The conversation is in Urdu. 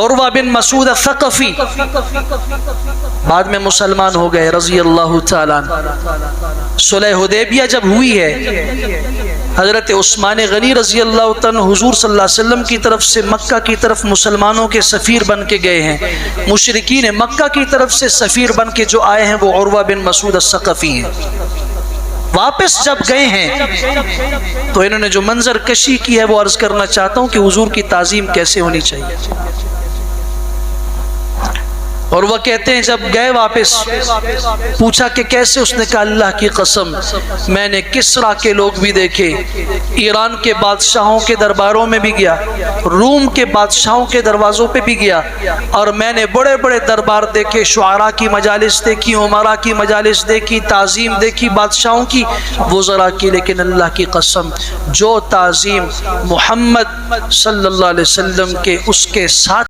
عروہ بن مسعود الثقفی بعد میں مسلمان ہو گئے رضی اللہ تعالیٰ عنہ۔ صلح حدیبیہ جب ہوئی ہے، حضرت عثمان غنی رضی اللہ عنہ حضور صلی اللہ علیہ وسلم کی طرف سے مکہ کی طرف مسلمانوں کے سفیر بن کے گئے ہیں۔ مشرکین مکہ کی طرف سے سفیر بن کے جو آئے ہیں وہ عروہ بن مسعود الثقفی ہیں۔ واپس جب گئے ہیں تو انہوں نے جو منظر کشی کی ہے وہ عرض کرنا چاہتا ہوں کہ حضور کی تعظیم کیسے ہونی چاہیے۔ اور وہ کہتے ہیں جب گئے واپس پوچھا کہ کیسے، اس نے کہا اللہ کی قسم میں نے کسرا کے لوگ بھی دیکھے، ایران کے بادشاہوں کے درباروں میں بھی گیا، روم کے بادشاہوں کے دروازوں پہ بھی گیا، اور میں نے بڑے بڑے دربار دیکھے، شعراء کی مجالس دیکھی، عمراء کی مجالس دیکھی، تعظیم دیکھی بادشاہوں کی، وزراء کی، لیکن اللہ کی قسم جو تعظیم محمد صلی اللہ علیہ وسلم کے اس کے ساتھ